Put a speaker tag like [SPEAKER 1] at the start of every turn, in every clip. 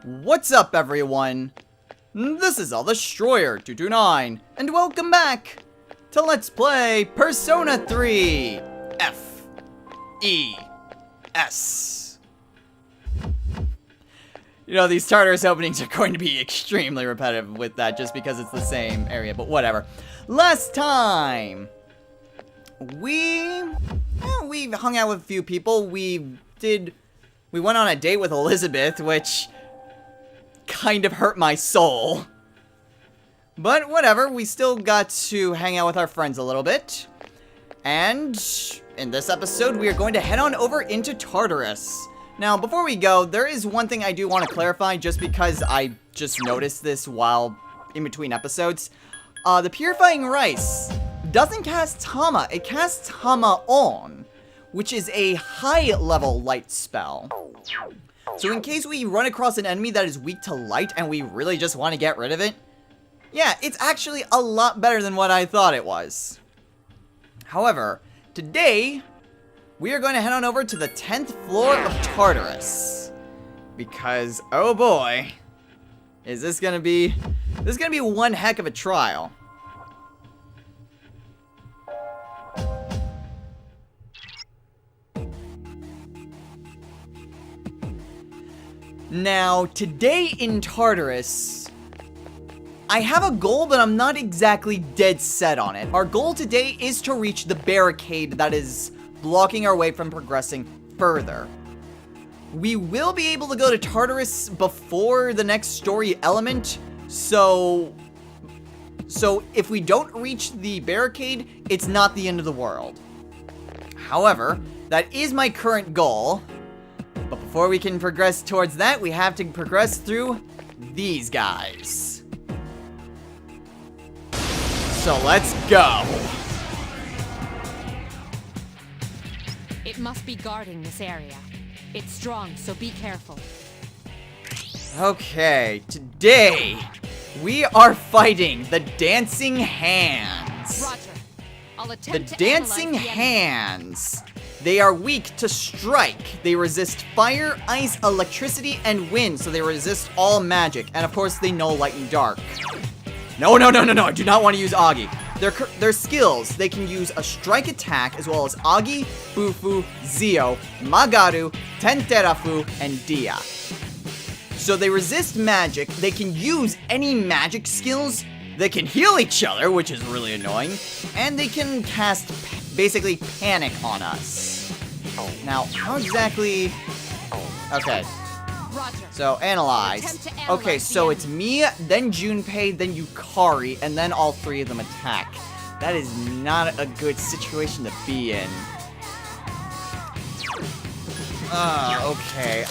[SPEAKER 1] What's up, everyone? This is AllDestroyer229, and welcome back to Let's Play Persona 3 FES. You know, these Tartarus openings are going to be extremely repetitive with that just because it's the same area, but whatever. Last time, we hung out with a few people. We went on a date with Elizabeth, which kind of hurt my soul. But whatever, we still got to hang out with our friends a little bit. And in this episode, we are going to head on over into Tartarus. Now, before we go, there is one thing I do want to clarify, just because I just noticed this while in between episodes. The Purifying Rice doesn't cast Tama, it casts Tama on, which is a high-level light spell. So in case we run across an enemy that is weak to light and we really just want to get rid of it, yeah, it's actually a lot better than what I thought it was. However, today, we are going to head on over to the 10th floor of Tartarus. Because, oh boy, is this gonna be one heck of a trial. Now, today in Tartarus, I have a goal, but I'm not exactly dead set on it. Our goal today is to reach the barricade that is blocking our way from progressing further. We will be able to go to Tartarus before the next story element, so if we don't reach the barricade, it's not the end of the world. However, that is my current goal. But before we can progress towards that, we have to progress through these guys. So let's go.
[SPEAKER 2] It must be guarding this area. It's strong, so be careful.
[SPEAKER 1] Okay, today we are fighting the Dancing Hands.
[SPEAKER 2] Roger. I'll attempt
[SPEAKER 1] The
[SPEAKER 2] to
[SPEAKER 1] Dancing
[SPEAKER 2] analyze the enemy.
[SPEAKER 1] Hands. They are weak to strike. They resist fire, ice, electricity, and wind, so they resist all magic. And of course, they know light and dark. No, I do not want to use Agi. Their skills, they can use a strike attack, as well as Agi, Bufu, Zio, Magaru, Tenterafu, and Dia. So they resist magic, they can use any magic skills, they can heal each other, which is really annoying, and they can cast, basically, panic on us. Now, how exactly... Okay.
[SPEAKER 2] Roger.
[SPEAKER 1] So, analyze. Okay, so it's me, then Junpei, then Yukari, and then all three of them attack. That is not a good situation to be in. Okay.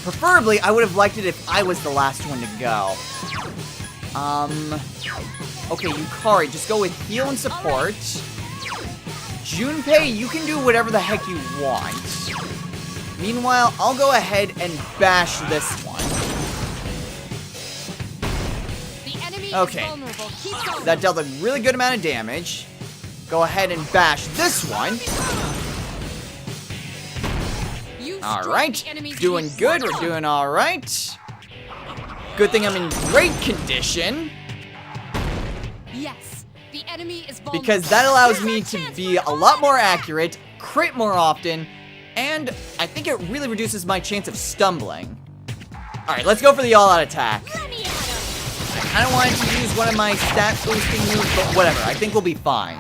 [SPEAKER 1] Preferably, I would have liked it if I was the last one to go. Okay, Yukari, just go with heal and support. Junpei, you can do whatever the heck you want. Meanwhile, I'll go ahead and bash this one.
[SPEAKER 2] The enemy
[SPEAKER 1] Okay.
[SPEAKER 2] is vulnerable. Keep going.
[SPEAKER 1] That dealt a really good amount of damage. Go ahead and bash this one.
[SPEAKER 2] You struck
[SPEAKER 1] Alright,
[SPEAKER 2] the enemy's
[SPEAKER 1] doing
[SPEAKER 2] weak
[SPEAKER 1] good, we're
[SPEAKER 2] spot.
[SPEAKER 1] doing alright. Good thing I'm in great condition,
[SPEAKER 2] Yes. The enemy is vulnerable.
[SPEAKER 1] because that allows me
[SPEAKER 2] Here's
[SPEAKER 1] to
[SPEAKER 2] our chance
[SPEAKER 1] be
[SPEAKER 2] for
[SPEAKER 1] a lot more accurate, crit more often, and I think it really reduces my chance of stumbling. Alright, let's go for the all-out attack.
[SPEAKER 2] Let me at him.
[SPEAKER 1] I kind of wanted to use one of my stat boosting moves, but whatever, I think we'll be fine.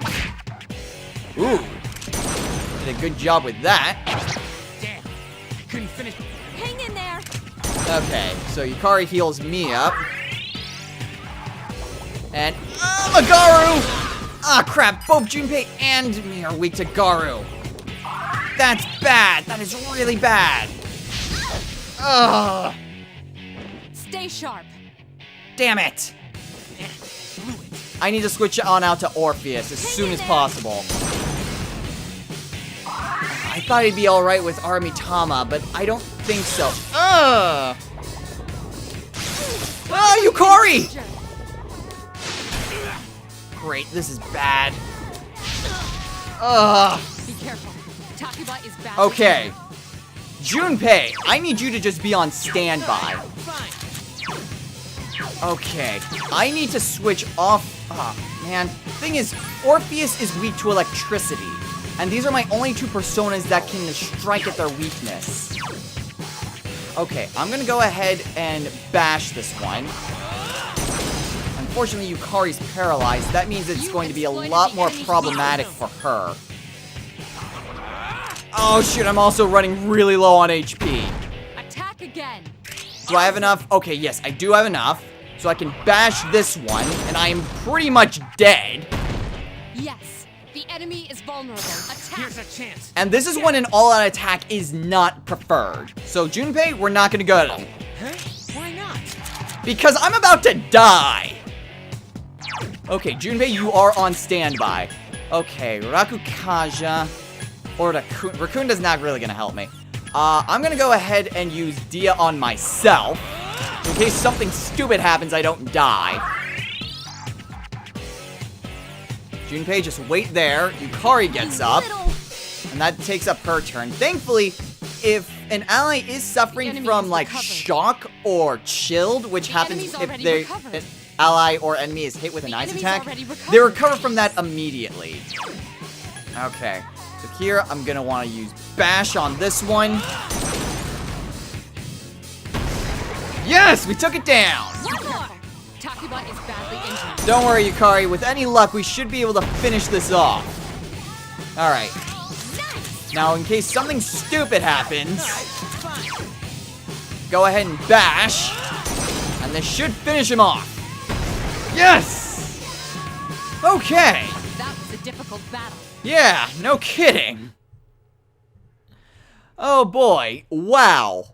[SPEAKER 1] Ooh, did a good job with that.
[SPEAKER 3] Damn, I couldn't finish.
[SPEAKER 2] Hang in there.
[SPEAKER 1] Okay, so Yukari heals me up. And, Magaru! Ah, crap, both Junpei and me are weak to Garu. That's bad, that is really bad. Ugh,
[SPEAKER 2] Stay sharp.
[SPEAKER 1] damn it. I need to switch on out to Orpheus as soon as possible. I thought he'd be alright with Armitama, but I don't think so. Ugh! Ah, Yukari! Great, this is bad. Ugh.
[SPEAKER 2] Be careful. Takuba is back.
[SPEAKER 1] Okay. Junpei, I need you to just be on standby.
[SPEAKER 3] Fine.
[SPEAKER 1] Okay, I need to switch off. Oh, man. Thing is, Orpheus is weak to electricity. And these are my only two personas that can strike at their weakness. Okay, I'm gonna go ahead and bash this one. Unfortunately, Yukari's paralyzed. That means it's going to be a lot more problematic for her. Oh shoot, I'm also running really low on HP.
[SPEAKER 2] Attack again.
[SPEAKER 1] Do I have enough? Okay, yes, I do have enough. So I can bash this one, and I am pretty much dead.
[SPEAKER 2] Yes, the enemy is vulnerable. Attack.
[SPEAKER 3] Here's a chance.
[SPEAKER 1] And this is when an all-out attack is not preferred. So Junpei, we're not gonna go at him.
[SPEAKER 3] Huh? Why not?
[SPEAKER 1] Because I'm about to die. Okay, Junpei, you are on standby. Okay, Rakukaja or Raccoon is not really gonna help me. I'm gonna go ahead and use Dia on myself. In case something stupid happens, I don't die. Junpei, just wait there. Yukari gets up. And that takes up her turn. Thankfully, if an ally is suffering from, like, shock or chilled, which happens if an ally or enemy is hit with an ice attack, they recover from that immediately. Okay. So here, I'm gonna want to use Bash on this one. Yes! We took it down!
[SPEAKER 2] One more. Takuba is badly injured.
[SPEAKER 1] Don't worry, Yukari. With any luck, we should be able to finish this off. Alright.
[SPEAKER 2] Nice.
[SPEAKER 1] Now, in case something stupid happens, go ahead and bash. And this should finish him off. Yes! Okay.
[SPEAKER 2] That was a difficult battle.
[SPEAKER 1] Yeah, no kidding. Oh boy. Wow.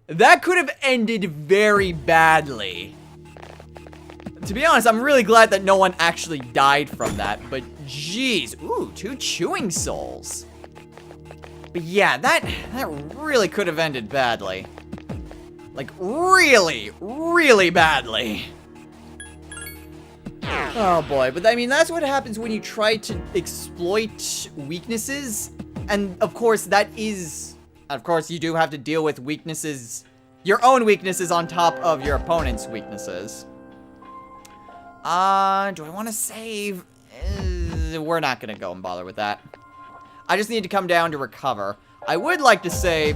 [SPEAKER 1] That could have ended very badly. To be honest, I'm really glad that no one actually died from that, but jeez. Ooh, 2 chewing souls. But yeah, that really could have ended badly. Like, really, really badly. Oh boy, but I mean, that's what happens when you try to exploit weaknesses. And of course, you do have to deal with weaknesses, your own weaknesses on top of your opponent's weaknesses. Do I want to save? We're not gonna go and bother with that. I just need to come down to recover. I would like to save,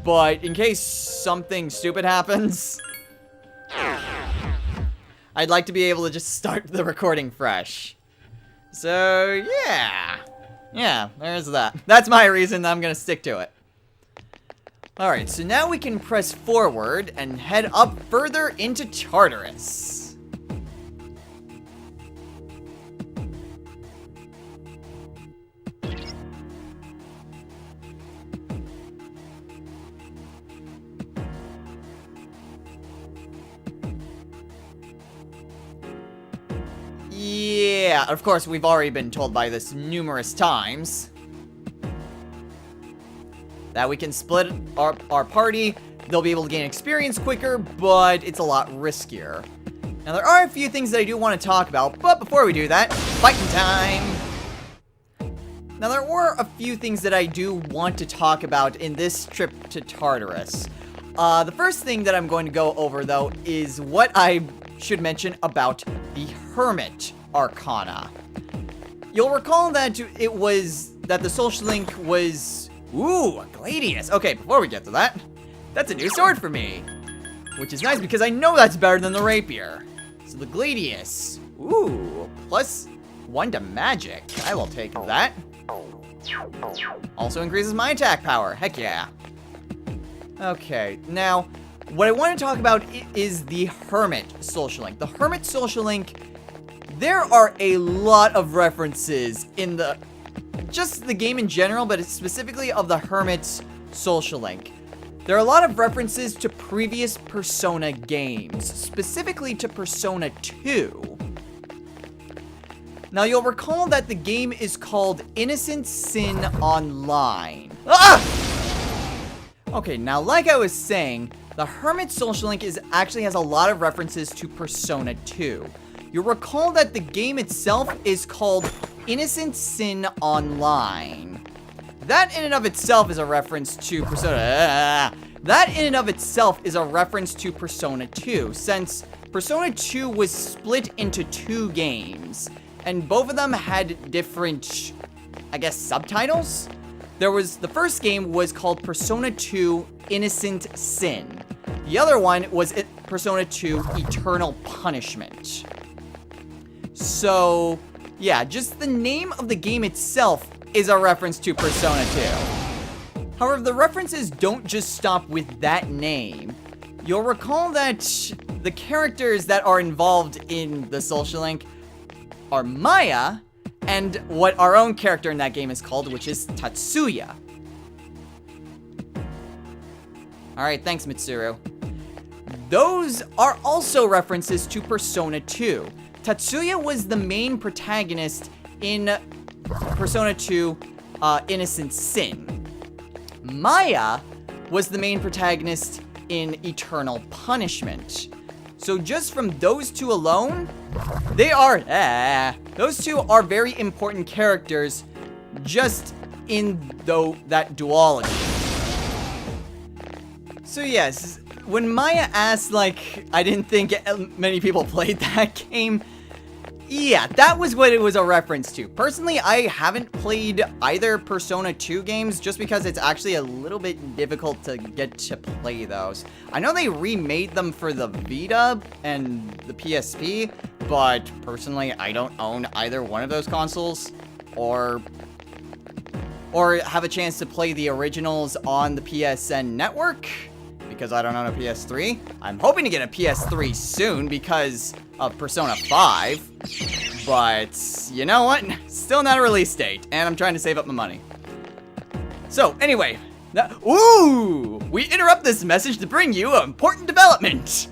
[SPEAKER 1] but in case something stupid happens, I'd like to be able to just start the recording fresh. So, yeah. Yeah, there's that. That's my reason. I'm gonna stick to it. Alright, so now we can press forward and head up further into Tartarus. Yeah, of course, we've already been told by this numerous times that we can split our party. They'll be able to gain experience quicker, but it's a lot riskier. Now, there are a few things that I do want to talk about, but before we do that, fighting time! Now, there were a few things that I do want to talk about in this trip to Tartarus. The first thing that I'm going to go over, though, is what I should mention about the Hermit Arcana. You'll recall that the social link was... Ooh, a Gladius. Okay, before we get to that, that's a new sword for me. Which is nice because I know that's better than the rapier. So the Gladius. Ooh, +1 to magic. I will take that. Also increases my attack power. Heck yeah. Okay, now, what I want to talk about is the Hermit social link. The Hermit social link, there are a lot of references in just the game in general, but it's specifically of the Hermit's social link. There are a lot of references to previous Persona games, specifically to Persona 2. Now, you'll recall that the game is called Innocent Sin Online. Ah! Okay, now, like I was saying, the Hermit social link actually has a lot of references to Persona 2. You'll recall that the game itself is called Innocent Sin Online. That in and of itself is a reference to Persona. That in and of itself is a reference to Persona 2, since Persona 2 was split into 2 games, and both of them had different, I guess, subtitles. The first game was called Persona 2 Innocent Sin. The other one was Persona 2 Eternal Punishment. So, yeah, just the name of the game itself is a reference to Persona 2. However, the references don't just stop with that name. You'll recall that the characters that are involved in the social link are Maya and what our own character in that game is called, which is Tatsuya. Alright, thanks, Mitsuru. Those are also references to Persona 2. Tatsuya was the main protagonist in Persona 2 Innocent Sin. Maya was the main protagonist in Eternal Punishment. So just from those two alone, those two are very important characters just in that duology. So yes, when Maya asked, like, I didn't think many people played that game, yeah, that was what it was a reference to. Personally, I haven't played either Persona 2 games just because it's actually a little bit difficult to get to play those. I know they remade them for the Vita and the PSP, but personally, I don't own either one of those consoles or have a chance to play the originals on the PSN network because I don't own a PS3. I'm hoping to get a PS3 soon because of Persona 5, but you know what? Still not a release date, and I'm trying to save up my money. So, anyway, we interrupt this message to bring you an important development.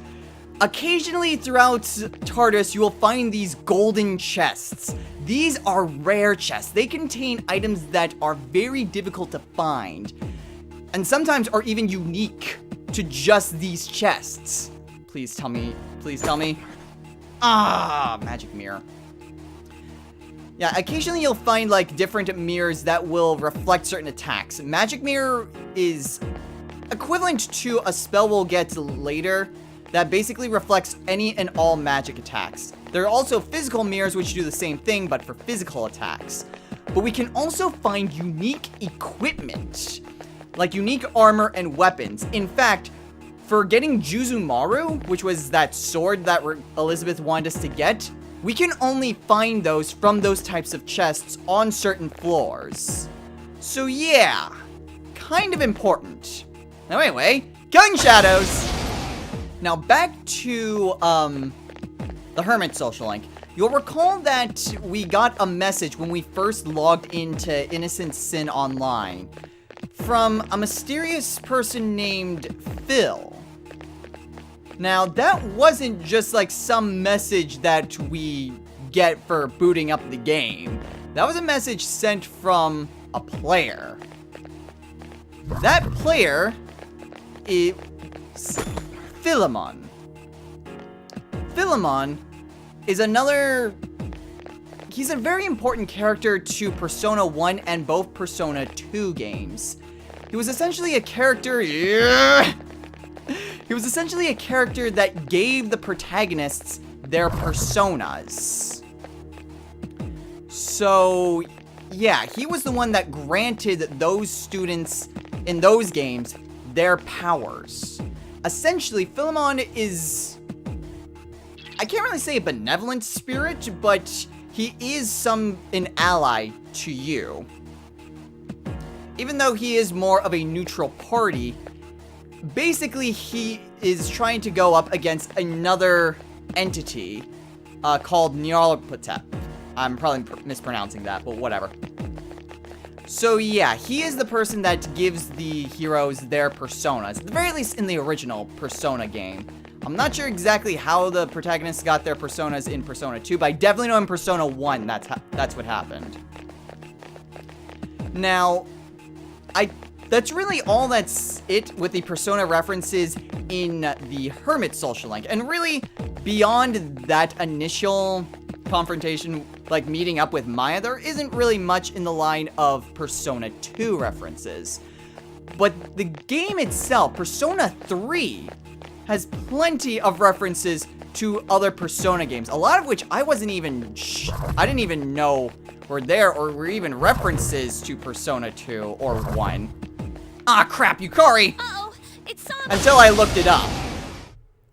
[SPEAKER 1] Occasionally throughout Tartarus, you will find these golden chests. These are rare chests. They contain items that are very difficult to find, and sometimes are even unique to just these chests. Please tell me. Please tell me. Ah, magic mirror. Yeah, occasionally you'll find, like, different mirrors that will reflect certain attacks. Magic mirror is equivalent to a spell we'll get later that basically reflects any and all magic attacks. There are also physical mirrors which do the same thing, but for physical attacks. But we can also find unique equipment, like unique armor and weapons. In fact, for getting Juzumaru, which was that sword that Elizabeth wanted us to get, we can only find those from those types of chests on certain floors. So yeah, kind of important. Now anyway, killing shadows! Now back to, the Hermit social link. You'll recall that we got a message when we first logged into Innocent Sin Online from a mysterious person named Phil. Now, that wasn't just like some message that we get for booting up the game. That was a message sent from a player. That player is Philemon. Philemon is he's a very important character to Persona 1 and both Persona 2 games. He was essentially a character... He was essentially a character that gave the protagonists their personas. So, yeah, he was the one that granted those students in those games their powers. Essentially, Philemon is... I can't really say a benevolent spirit, but he is an ally to you. Even though he is more of a neutral party, basically he is trying to go up against another entity called Nyarlathotep. I'm probably mispronouncing that, but whatever. So yeah, he is the person that gives the heroes their personas, at the very least in the original Persona game. I'm not sure exactly how the protagonists got their personas in Persona 2, but I definitely know in Persona 1 that's what happened. Now, that's really all that's it with the Persona references in the Hermit social link. And really, beyond that initial confrontation, like meeting up with Maya, there isn't really much in the line of Persona 2 references. But the game itself, Persona 3, has plenty of references to other Persona games, a lot of which I didn't even know were there or were even references to Persona 2 or 1. Ah, crap, Yukari!
[SPEAKER 2] Uh-oh, it's Sonic!
[SPEAKER 1] Until I looked it up.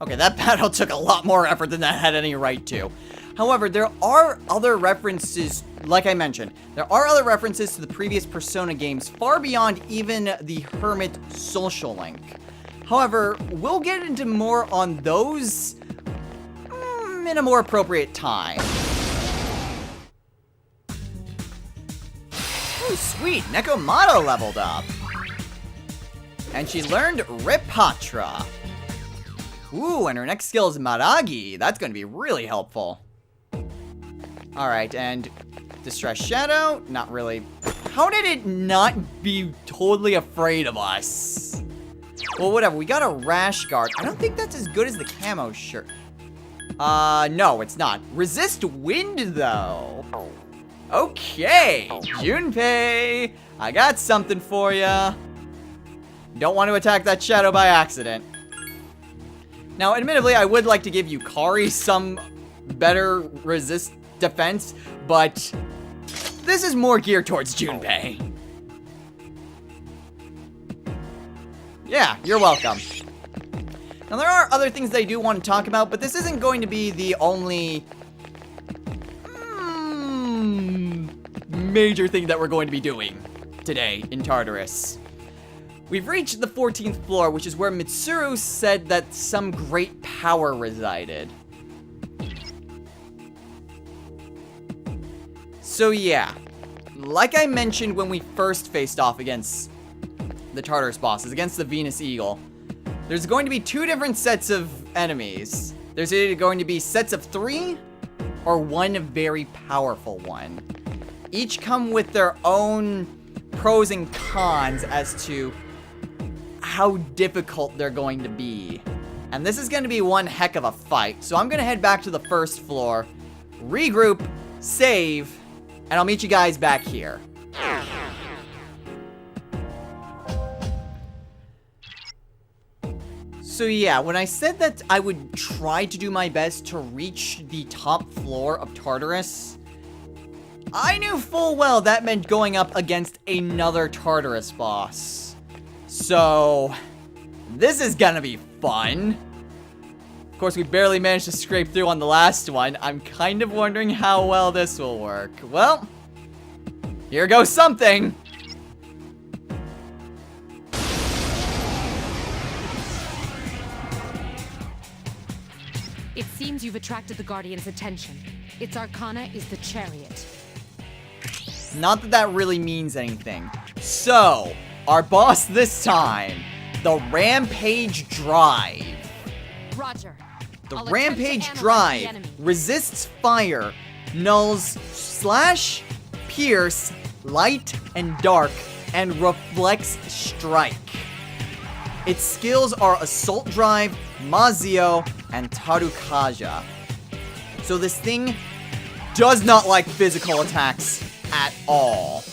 [SPEAKER 1] Okay, that battle took a lot more effort than that had any right to. However, there are other references, like I mentioned, there are other references to the previous Persona games far beyond even the Hermit social link. However, we'll get into more on those in a more appropriate time. Oh, sweet, Nekomata leveled up. And she learned Repatra. Ooh, and her next skill is Maragi. That's going to be really helpful. Alright, and Distress Shadow? Not really. How did it not be totally afraid of us? Well, whatever. We got a Rash Guard. I don't think that's as good as the camo shirt. No, it's not. Resist Wind, though. Okay, Junpei. I got something for ya. Don't want to attack that shadow by accident. Now, admittedly, I would like to give Yukari some better resist defense, but this is more geared towards Junpei. Yeah, you're welcome. Now, there are other things that I do want to talk about, but this isn't going to be the only major thing that we're going to be doing today in Tartarus. We've reached the 14th floor, which is where Mitsuru said that some great power resided. So yeah, like I mentioned when we first faced off against the Tartarus bosses, against the Venus Eagle, there's going to be two different sets of enemies. There's either going to be sets of 3 or one very powerful one. Each come with their own pros and cons as to how difficult they're going to be. And this is going to be one heck of a fight. So I'm going to head back to the first floor, regroup, save, and I'll meet you guys back here. So yeah, when I said that I would try to do my best to reach the top floor of Tartarus, I knew full well that meant going up against another Tartarus boss. So, this is gonna be fun. Of course, we barely managed to scrape through on the last one. I'm kind of wondering how well this will work. Well, here goes something.
[SPEAKER 2] It seems you've attracted the Guardian's attention. Its arcana is the Chariot.
[SPEAKER 1] Not that that really means anything. So, our boss this time, the Rampage Drive.
[SPEAKER 2] Roger.
[SPEAKER 1] The
[SPEAKER 2] I'll attempt to
[SPEAKER 1] Rampage
[SPEAKER 2] analyze
[SPEAKER 1] Drive
[SPEAKER 2] the enemy.
[SPEAKER 1] resists fire, nulls slash, pierce, light, and dark, and reflects strike. Its skills are Assault Drive, Mazio, and Tarukaja. So this thing does not like physical attacks at all.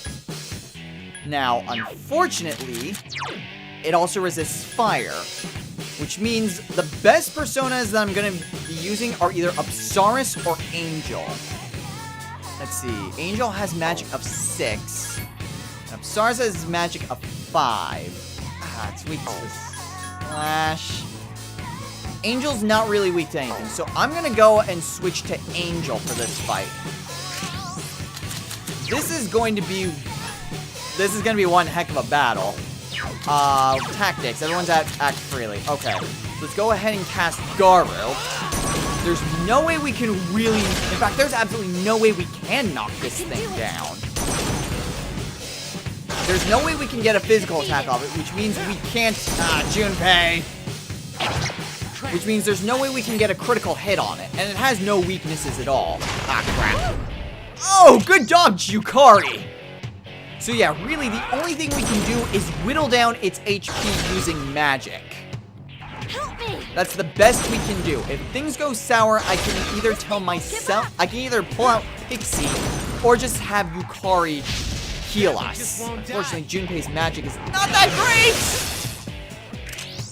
[SPEAKER 1] Now, unfortunately, it also resists fire, which means the best personas that I'm going to be using are either Apsaras or Angel. Let's see. Angel has magic of 6. And Apsaras has magic of 5. Ah, it's weak to the slash. Angel's not really weak to anything, so I'm going to go and switch to Angel for this fight. This is going to be one heck of a battle. Tactics. Everyone's act freely. Okay. Let's go ahead and cast Garu. There's no way we can really... In fact, there's absolutely no way we can knock this thing down. There's no way we can get a physical attack off it, which means we can't... Junpei. Which means there's no way we can get a critical hit on it. And it has no weaknesses at all. Ah, crap. Oh, good dodge, Yukari! So yeah, really, the only thing we can do is whittle down its HP using magic.
[SPEAKER 2] Help me!
[SPEAKER 1] That's the best we can do. If things go sour, I can either tell myself, I can either pull out Pixie, or just have Yukari heal us. Unfortunately, Junpei's magic is not that great!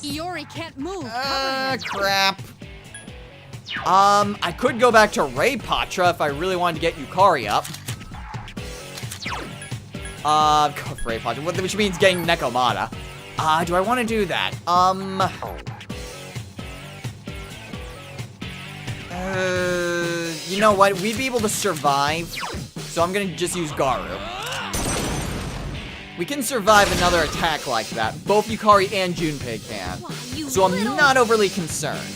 [SPEAKER 2] Iori can't move. Cover him.
[SPEAKER 1] Crap. I could go back to Ray Patra if I really wanted to get Yukari up. Go for Ray Patra, which means getting Nekomata. Do I want to do that? You know what? We'd be able to survive, so I'm gonna just use Garu. We can survive another attack like that. Both Yukari and Junpei can. So I'm not overly concerned.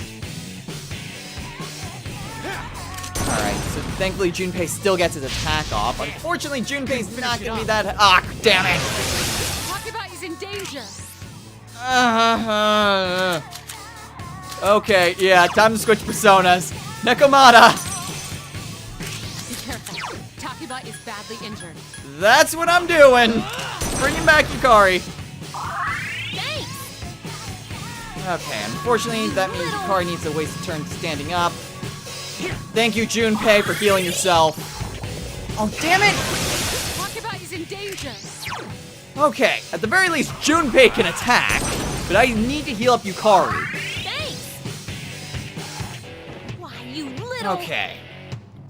[SPEAKER 1] Alright, so thankfully Junpei still gets his attack off. Unfortunately, Junpei's not gonna be that. Ah, damn it!
[SPEAKER 2] Takeba is in danger.
[SPEAKER 1] Okay, yeah, time to switch personas. Nekomata!
[SPEAKER 2] Be careful. Takeba is badly injured.
[SPEAKER 1] That's what I'm doing! Bringing back Yukari.
[SPEAKER 2] Thanks.
[SPEAKER 1] Okay, unfortunately, that means Yukari needs to waste a turn standing up. Thank you, Junpei, for healing yourself. Oh, damn it!
[SPEAKER 2] Takeba is in danger.
[SPEAKER 1] Okay, at the very least, Junpei can attack, but I need to heal up Yukari.
[SPEAKER 2] Thanks. Why, you little...
[SPEAKER 1] Okay.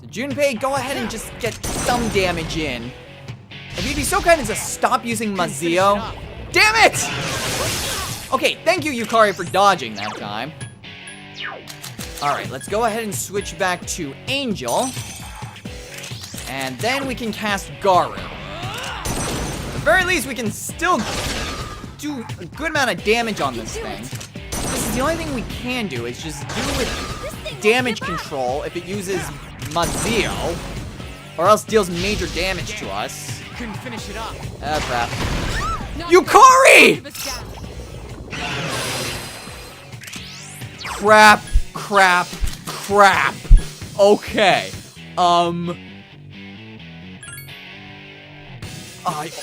[SPEAKER 1] So Junpei, go ahead and just get some damage in. If you'd be so kind as to stop using Mazio. Damn it! Okay, thank you, Yukari, for dodging that time. Alright, let's go ahead and switch back to Angel. And then we can cast Garu. At the very least, we can still do a good amount of damage on this thing. This is the only thing we can do, is just do with damage control if it uses Mazio. Or else deals major damage to us.
[SPEAKER 3] Couldn't finish it up.
[SPEAKER 1] Crap. Yukari! Crap, crap, crap. Okay.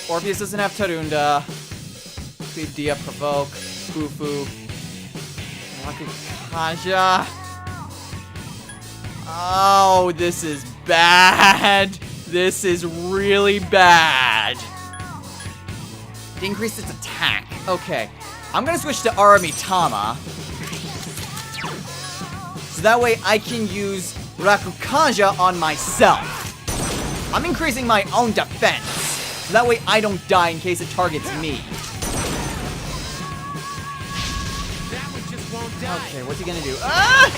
[SPEAKER 1] Orpheus doesn't have Tarunda. Dia, Provoke, Fufu. Rakukaja. Oh, this is bad. This is really bad. It increased its attack. Okay. I'm gonna switch to Aramitama. So that way I can use Rakukaja on myself. I'm increasing my own defense. So that way I don't die in case it targets me.
[SPEAKER 3] That one just won't die.
[SPEAKER 1] Okay, what's he gonna do? Ah!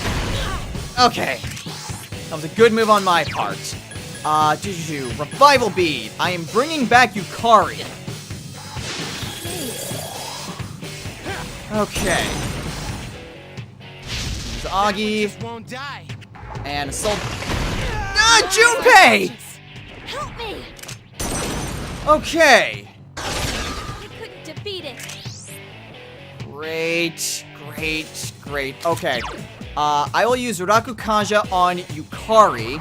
[SPEAKER 1] Okay. That was a good move on my part. Revival Bead. I am bringing back Yukari. Okay. Agi.
[SPEAKER 3] Just won't die.
[SPEAKER 1] And Assault. Junpei!
[SPEAKER 2] Help me!
[SPEAKER 1] Okay.
[SPEAKER 2] I couldn't defeat it.
[SPEAKER 1] Great, great, great. Okay. I will use Rakukaja on Yukari.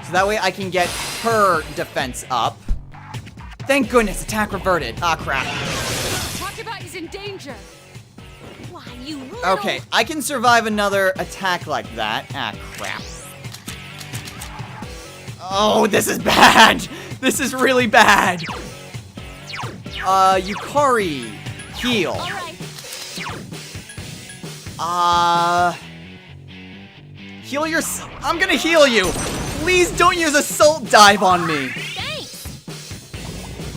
[SPEAKER 1] So that way I can get her defense up. Thank goodness, attack reverted. Ah, crap.
[SPEAKER 2] Takeba is in danger. Why, you little...
[SPEAKER 1] Okay, I can survive another attack like that. Ah, crap. Oh, this is bad. This is really bad. Yukari, heal.
[SPEAKER 2] All right.
[SPEAKER 1] Heal your... I'm gonna heal you. Please don't use Assault Dive on me.
[SPEAKER 2] Thanks.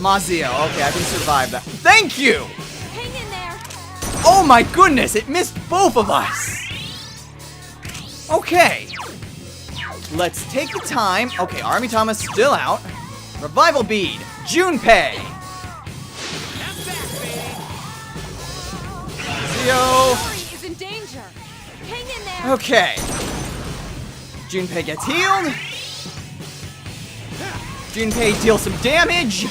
[SPEAKER 1] Mazio, okay, I can survive that. Thank you!
[SPEAKER 2] Hang in there.
[SPEAKER 1] Oh my goodness, it missed both of us! Okay. Let's take the time. Okay, Aramitama's still out. Revival Bead, Junpei.
[SPEAKER 3] I'm back, baby.
[SPEAKER 1] Mazio.
[SPEAKER 2] Iori is in danger. Hang in there.
[SPEAKER 1] Okay. Junpei gets healed. Junpei deals some damage.
[SPEAKER 3] That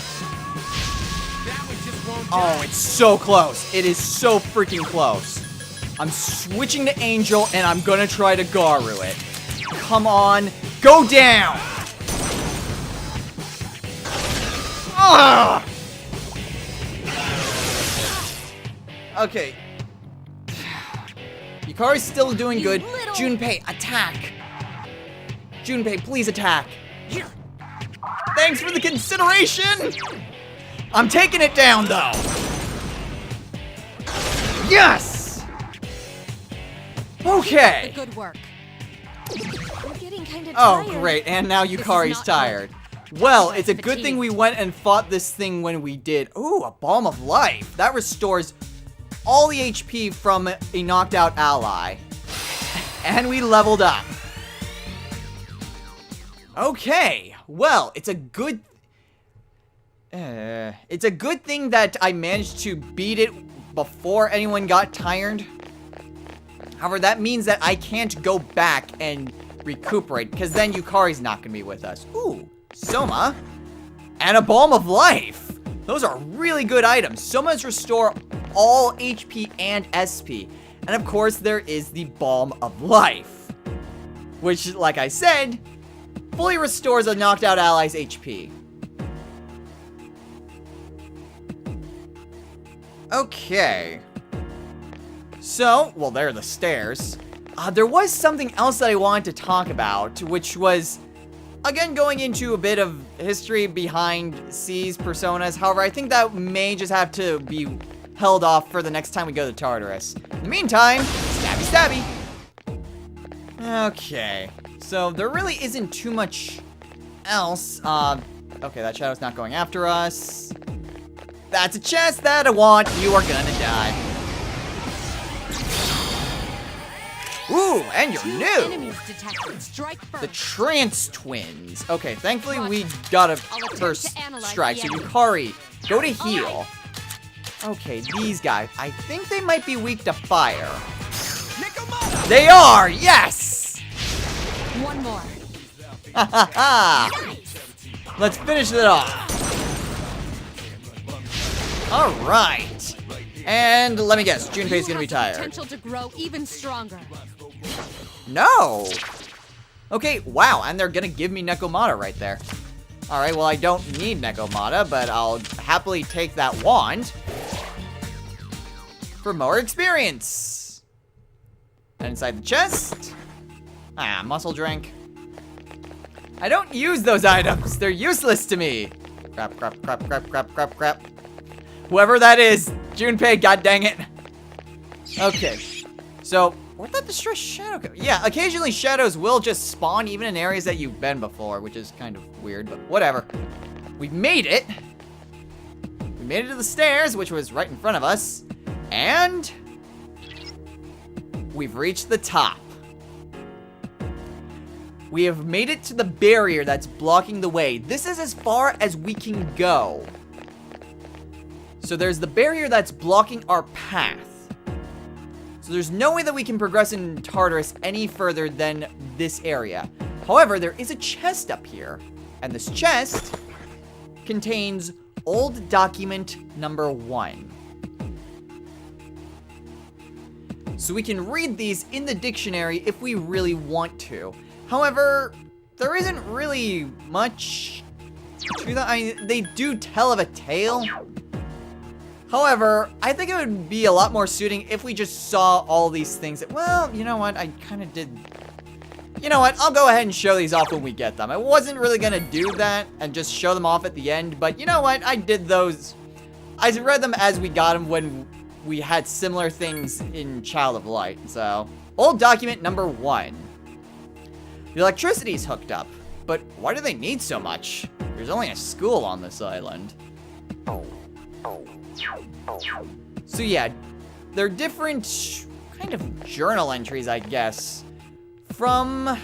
[SPEAKER 3] one just won't
[SPEAKER 1] Oh,
[SPEAKER 3] die.
[SPEAKER 1] it's so close. It is so freaking close. I'm switching to Angel, and I'm gonna try to Garu it. Come on. Go down! Ugh! Okay. Yukari's still doing good.
[SPEAKER 2] little-
[SPEAKER 1] Junpei, attack. Junpei, please attack. Thanks for the consideration. I'm taking it down, though. Yes. Okay.
[SPEAKER 2] Good work. I'm getting kind of
[SPEAKER 1] Oh,
[SPEAKER 2] tired.
[SPEAKER 1] great. And now
[SPEAKER 2] is
[SPEAKER 1] Yukari's
[SPEAKER 2] not
[SPEAKER 1] tired.
[SPEAKER 2] good.
[SPEAKER 1] Well,
[SPEAKER 2] I'm
[SPEAKER 1] it's a good thing
[SPEAKER 2] fatigued.
[SPEAKER 1] we went and fought this thing when we did. Ooh, a Balm of Life. That restores all the HP from a knocked out ally. And we leveled up. Okay. Well, it's a good thing that I managed to beat it before anyone got tired. However, that means that I can't go back and recuperate, because then Yukari's not going to be with us. Ooh, Soma. And a Balm of Life. Those are really good items. Somas restore all HP and SP. And of course, there is the Balm of Life, which, like I said, fully restores a knocked out ally's HP. Okay. So, well, there are the stairs. There was something else that I wanted to talk about, which was, again, going into a bit of history behind C's personas. However, I think that may just have to be held off for the next time we go to Tartarus. In the meantime, stabby stabby. Okay. So, there really isn't too much else. Okay, that shadow's not going after us. That's a chest that I want. You are gonna die. Ooh, and you're
[SPEAKER 2] Two
[SPEAKER 1] new.
[SPEAKER 2] enemies detected. Strike first.
[SPEAKER 1] The Trance Twins. Okay, thankfully we got a
[SPEAKER 2] attempt
[SPEAKER 1] first
[SPEAKER 2] to analyze
[SPEAKER 1] strike.
[SPEAKER 2] the
[SPEAKER 1] So
[SPEAKER 2] enemy.
[SPEAKER 1] Yukari, go to heal. Okay, these guys. I think they might be weak to fire. They are. Yes.
[SPEAKER 2] One more.
[SPEAKER 1] Ha ha ha. Let's finish it off. All right. And let me guess, Junpei's gonna be
[SPEAKER 2] You have the
[SPEAKER 1] tired.
[SPEAKER 2] Potential to grow even stronger.
[SPEAKER 1] No. Okay, wow, and they're gonna give me Nekomata right there. Alright, well, I don't need Nekomata, but I'll happily take that wand for more experience. And inside the chest, muscle drink. I don't use those items. They're useless to me. Crap, crap, crap, crap, crap, crap, crap. Whoever that is, Junpei, god dang it. Okay, so where'd that distress shadow go? Yeah, occasionally shadows will just spawn even in areas that you've been before, which is kind of weird, but whatever. We made it. We made it to the stairs, which was right in front of us, and we've reached the top. We have made it to the barrier that's blocking the way. This is as far as we can go. So there's the barrier that's blocking our path. So there's no way that we can progress in Tartarus any further than this area. However, there is a chest up here. And this chest contains old document number 1. So we can read these in the dictionary if we really want to. However, there isn't really much to that. They do tell of a tale. However, I think it would be a lot more suiting if we just saw all these things. Well, you know what? I kind of did. You know what? I'll go ahead and show these off when we get them. I wasn't really going to do that and just show them off at the end. But you know what? I did those. I read them as we got them when we had similar things in Child of Light. So, old document number 1. The electricity's hooked up. But why do they need so much? There's only a school on this island. So yeah, they're different kind of journal entries, I guess, from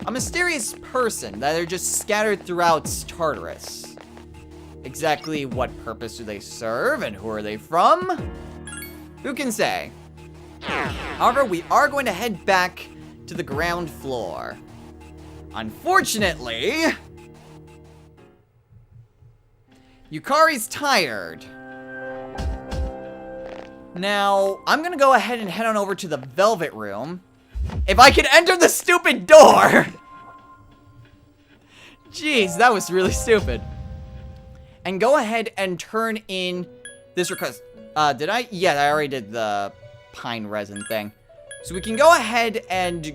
[SPEAKER 1] a mysterious person that are just scattered throughout Tartarus. Exactly what purpose do they serve and who are they from? Who can say? However, we are going to head back to the ground floor. Unfortunately, Yukari's tired. Now, I'm gonna go ahead and head on over to the Velvet Room. If I could enter the stupid door! Jeez, that was really stupid. And go ahead and turn in this request. Did I? Yeah, I already did the pine resin thing. So we can go ahead and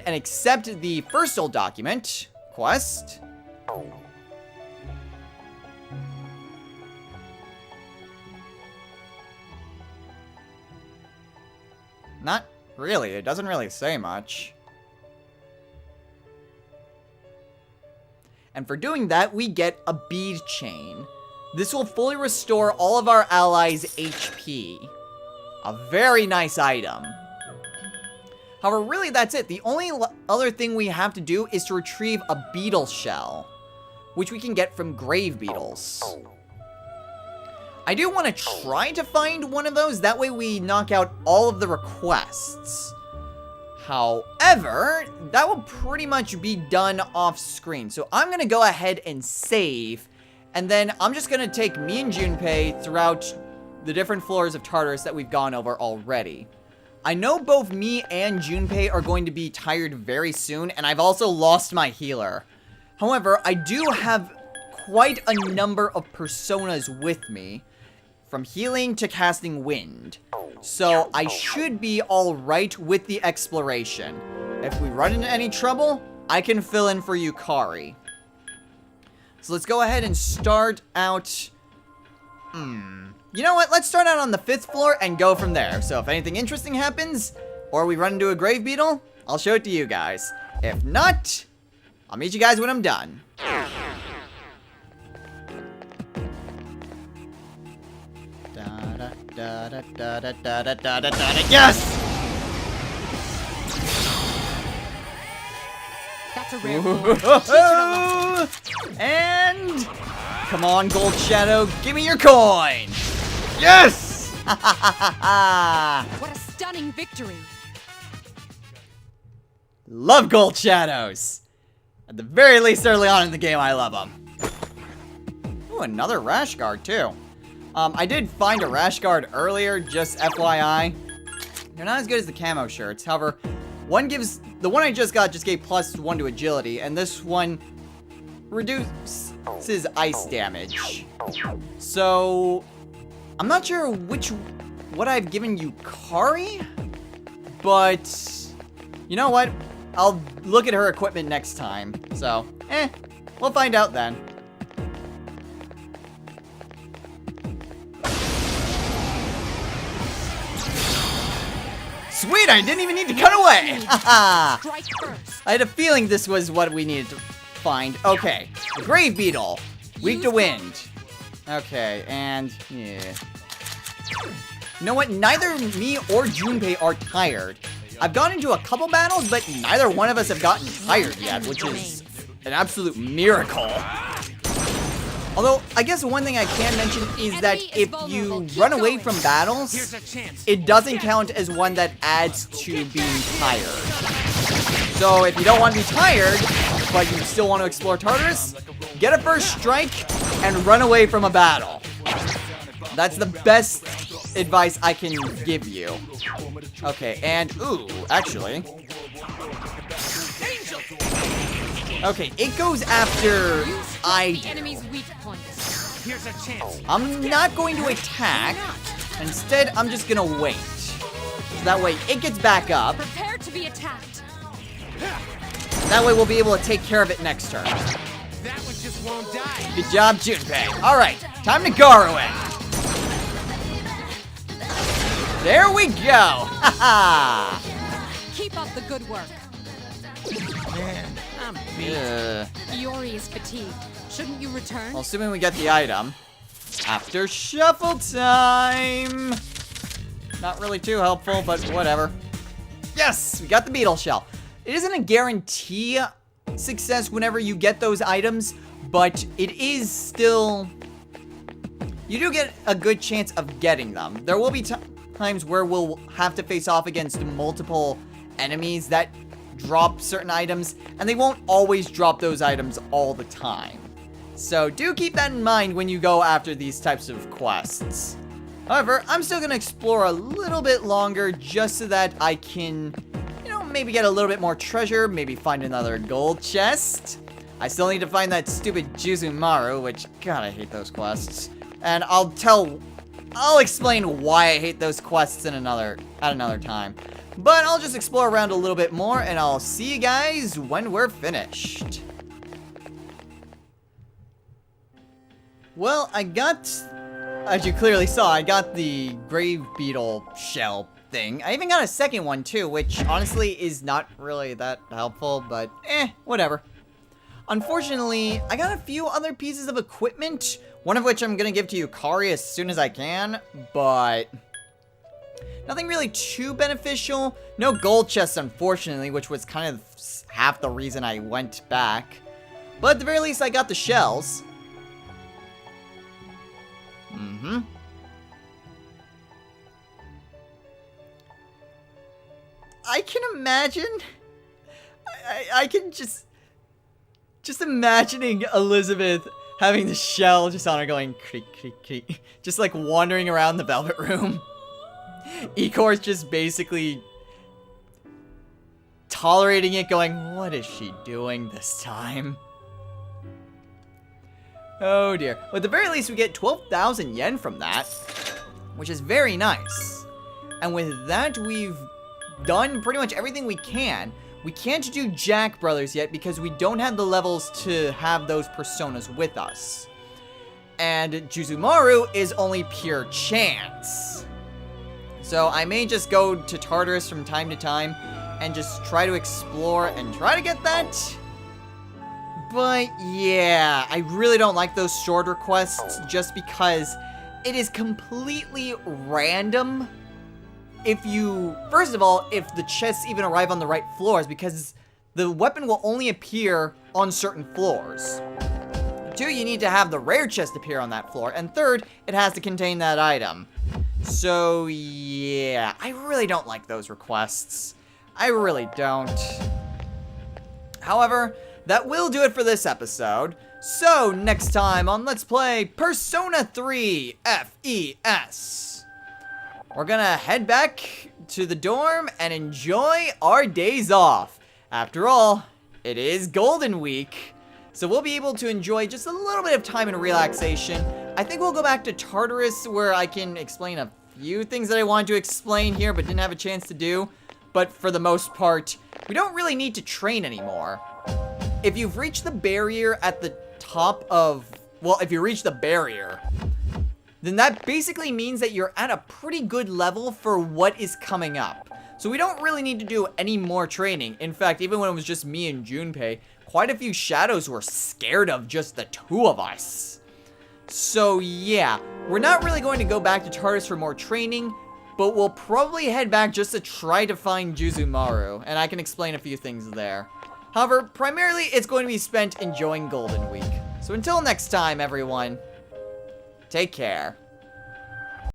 [SPEAKER 1] accept the first old document quest. Not really. It doesn't really say much. And for doing that, we get a bead chain. This will fully restore all of our allies' HP. A very nice item. However, really that's it. The only other thing we have to do is to retrieve a beetle shell, which we can get from grave beetles. I do want to try to find one of those. That way we knock out all of the requests. However, that will pretty much be done off screen. So I'm going to go ahead and save. And then I'm just going to take me and Junpei throughout the different floors of Tartarus that we've gone over already. I know both me and Junpei are going to be tired very soon. And I've also lost my healer. However, I do have quite a number of personas with me. From healing to casting wind. So I should be alright with the exploration. If we run into any trouble, I can fill in for Yukari. So let's go ahead and start out... You know what? Let's start out on the 5th floor and go from there. So if anything interesting happens, or we run into a grave beetle, I'll show it to you guys. If not, I'll meet you guys when I'm done. Yes!
[SPEAKER 2] That's a rare boy. Teach it a lesson.
[SPEAKER 1] And come on, Gold Shadow, give me your coin. Yes!
[SPEAKER 2] What a stunning victory.
[SPEAKER 1] Love Gold Shadows. At the very least, early on in the game, I love them. Ooh, another rash guard too. I did find a rash guard earlier, just FYI. They're not as good as the camo shirts. However, the one I just got just gave +1 to agility, and this one reduces ice damage. So, I'm not sure what I've given Yukari, but you know what? I'll look at her equipment next time. So, we'll find out then. Sweet, I didn't even need to cut away!
[SPEAKER 2] Strike first.
[SPEAKER 1] I had a feeling this was what we needed to find. Okay, the grave beetle. Weak to wind. Okay, and yeah. You know what? Neither me or Junpei are tired. I've gone into a couple battles, but neither one of us have gotten tired yet, which is an absolute miracle. Although, I guess one thing I can mention is that if you run away from battles, it doesn't count as one that adds to being tired. So if you don't want to be tired, but you still want to explore Tartarus, get a first strike and run away from a battle. That's the best advice I can give you. Okay, and ooh, actually. Okay, it goes after I do.
[SPEAKER 2] Enemy's weak points.
[SPEAKER 3] Here's a chance.
[SPEAKER 1] I'm not going to attack. Instead, I'm just gonna wait. So that way, it gets back up.
[SPEAKER 2] Prepare to be attacked.
[SPEAKER 1] That way, we'll be able to take care of it next turn.
[SPEAKER 3] That one just won't die.
[SPEAKER 1] Good job, Junpei. Alright, time to Garu it. There we go. Haha.
[SPEAKER 2] Keep up the good work.
[SPEAKER 3] Man, I'm beat.
[SPEAKER 2] Iori is fatigued. Shouldn't you return?
[SPEAKER 1] Well, assuming we get the item. After shuffle time. Not really too helpful, but whatever. Yes, we got the beetle shell. It isn't a guarantee success whenever you get those items, but it is still... You do get a good chance of getting them. There will be times where we'll have to face off against multiple enemies that drop certain items, and they won't always drop those items all the time. So do keep that in mind when you go after these types of quests. However, I'm still going to explore a little bit longer just so that I can, you know, maybe get a little bit more treasure, maybe find another gold chest. I still need to find that stupid Juzumaru, which, God, I hate those quests. And I'll tell I'll explain why I hate those quests at another time. But I'll just explore around a little bit more, and I'll see you guys when we're finished. Well, as you clearly saw, I got the grave beetle shell thing. I even got a second one too, which honestly is not really that helpful, but whatever. Unfortunately, I got a few other pieces of equipment, one of which I'm gonna give to Yukari as soon as I can, but nothing really too beneficial. No gold chests, unfortunately, which was kind of half the reason I went back. But at the very least, I got the shells. I can imagine. I can just imagining Elizabeth having the shell just on her going creak, creak, creak. Just like wandering around the Velvet Room. Ecor's just basically tolerating it, going, what is she doing this time? Oh dear. Well, at the very least, we get 12,000 yen from that, which is very nice. And with that, we've done pretty much everything we can. We can't do Jack Brothers yet because we don't have the levels to have those personas with us. And Juzumaru is only pure chance. So I may just go to Tartarus from time to time and just try to explore and try to get that. But yeah, I really don't like those shorter quests just because it is completely random. First of all, if the chests even arrive on the right floors, because the weapon will only appear on certain floors. 2, you need to have the rare chest appear on that floor. And 3rd, it has to contain that item. So yeah, I really don't like those requests. I really don't. However, that will do it for this episode. So next time on Let's Play Persona 3 FES, we're gonna head back to the dorm and enjoy our days off. After all, it is Golden Week, so we'll be able to enjoy just a little bit of time and relaxation. I think we'll go back to Tartarus where I can explain a few things that I wanted to explain here but didn't have a chance to do. But for the most part, we don't really need to train anymore. If you've reached the barrier at the top of... Well, if you reach the barrier, then that basically means that you're at a pretty good level for what is coming up. So we don't really need to do any more training. In fact, even when it was just me and Junpei, quite a few shadows were scared of just the 2 of us. So yeah, we're not really going to go back to Tartarus for more training, but we'll probably head back just to try to find Juzumaru, and I can explain a few things there. However, primarily it's going to be spent enjoying Golden Week. So until next time, everyone, take care.